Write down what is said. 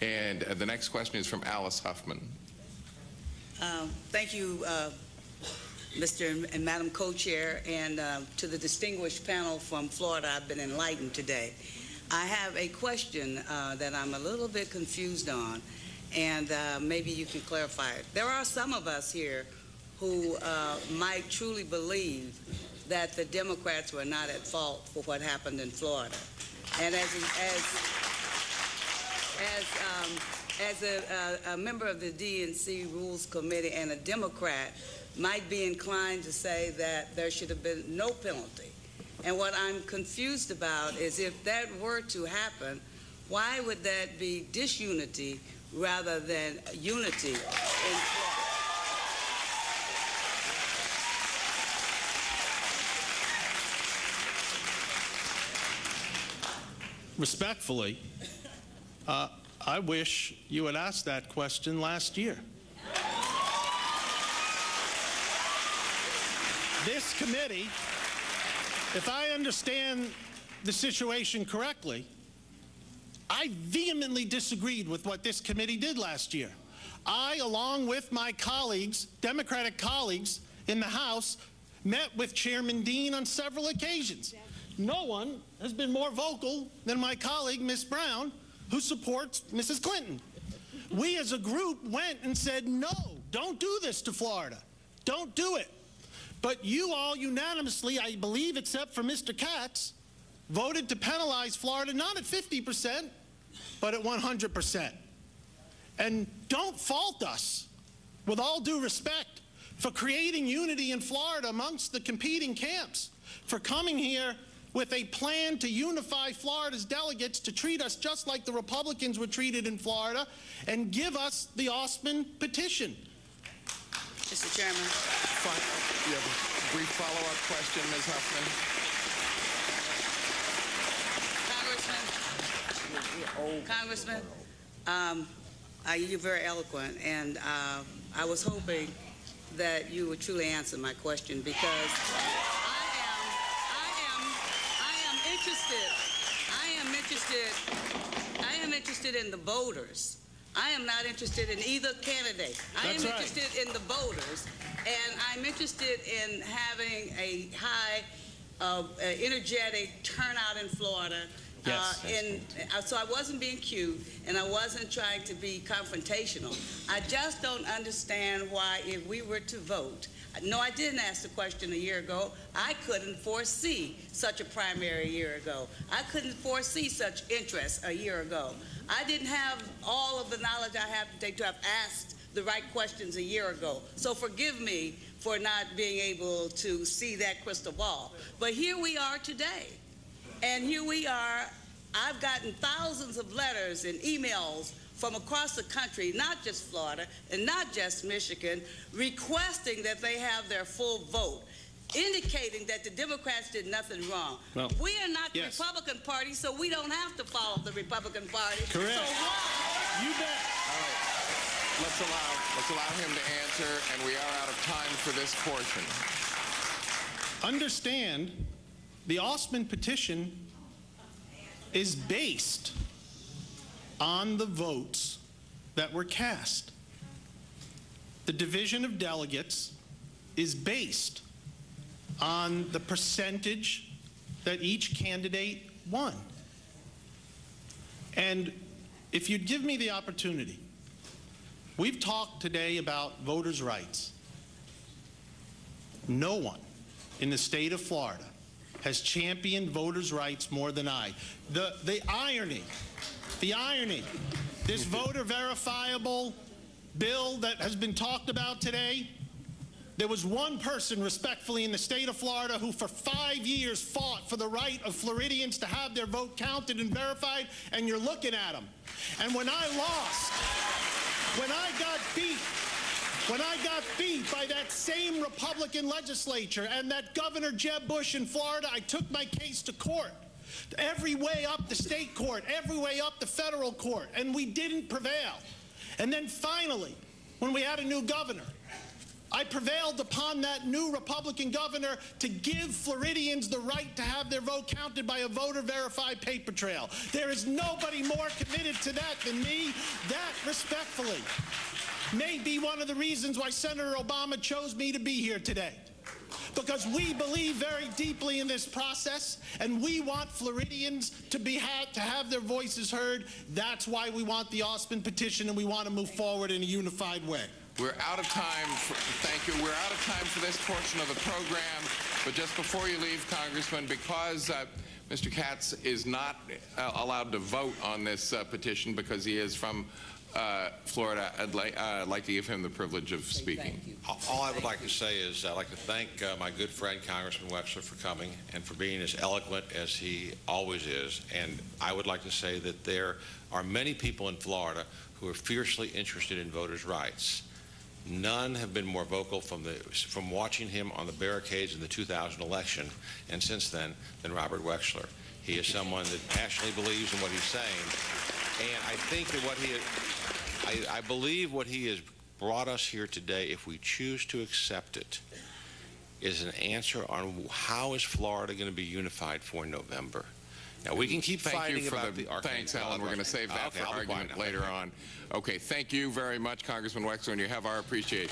And the next question is from Alice Huffman. Thank you, Mr. and Madam Co-Chair, and to the distinguished panel from Florida. I've been enlightened today. I have a question that I'm a little bit confused on, and maybe you can clarify it. There are some of us here who might truly believe that the Democrats were not at fault for what happened in Florida. And as a member of the DNC Rules Committee and a Democrat, might be inclined to say that there should have been no penalty. And what I'm confused about is if that were to happen, why would that be disunity rather than unity in Florida? Respectfully, I wish you had asked that question last year. This committee, if I understand the situation correctly, I vehemently disagreed with what this committee did last year. I, along with my colleagues, Democratic colleagues in the House, met with Chairman Dean on several occasions. No one has been more vocal than my colleague, Ms. Brown, who supports Mrs. Clinton. We as a group went and said, no, don't do this to Florida. Don't do it. But you all unanimously, I believe except for Mr. Katz, voted to penalize Florida not at 50%, but at 100%. And don't fault us, with all due respect, for creating unity in Florida amongst the competing camps, for coming here with a plan to unify Florida's delegates to treat us just like the Republicans were treated in Florida and give us the Osmond petition. Mr. Chairman. You have a brief follow-up question, Ms. Huffman. Congressman, you're very eloquent, and I was hoping that you would truly answer my question, because I am interested in the voters. I am not interested in either candidate. I am interested in the voters, and I'm interested in having a high, energetic turnout in Florida. Yes. So I wasn't being cute, and I wasn't trying to be confrontational. I just don't understand why, if we were to vote, no, I didn't ask the question a year ago. I couldn't foresee such a primary a year ago. I couldn't foresee such interest a year ago. I didn't have all of the knowledge I have today to have asked the right questions a year ago. So forgive me for not being able to see that crystal ball. But here we are today. And here we are. I've gotten thousands of letters and emails from across the country, not just Florida and not just Michigan, requesting that they have their full vote, indicating that the Democrats did nothing wrong. Well, we are not the Republican Party, so we don't have to follow the Republican Party. Correct. So why? You bet. All right. Let's allow him to answer, and we are out of time for this portion. Understand, the Osmond petition is based on the votes that were cast. The division of delegates is based on the percentage that each candidate won. And if you'd give me the opportunity, we've talked today about voters' rights. No one in the state of Florida has championed voters' rights more than I. The irony, this voter verifiable bill that has been talked about today, there was one person respectfully in the state of Florida who for 5 years fought for the right of Floridians to have their vote counted and verified, and you're looking at him. And when I lost, when I got beat by that same Republican legislature and that Governor Jeb Bush in Florida, I took my case to court. Every way up the state court, every way up the federal court, and we didn't prevail. And then finally, when we had a new governor, I prevailed upon that new Republican governor to give Floridians the right to have their vote counted by a voter-verified paper trail. There is nobody more committed to that than me. That, respectfully, may be one of the reasons why Senator Obama chose me to be here today. Because we believe very deeply in this process, and we want Floridians to have their voices heard. That's why we want the Osmond petition, and we want to move forward in a unified way. We're out of time. Thank you. We're out of time for this portion of the program. But just before you leave, Congressman, because Mr. Katz is not allowed to vote on this petition because he is from Florida, I'd like to give him the privilege of speaking. All I would like to say is I'd like to thank my good friend Congressman Wexler for coming and for being as eloquent as he always is. And I would like to say that there are many people in Florida who are fiercely interested in voters' rights. None have been more vocal from watching him on the barricades in the 2000 election and since then than Robert Wexler. He is someone that passionately believes in what he's saying, and I think that I believe what he has brought us here today, if we choose to accept it, is an answer on how is Florida going to be unified for November. Now, we can keep fighting about the argument. Thanks, Alan. We're going to save that for argument later on. Okay, thank you very much, Congressman Wexler, and you have our appreciation.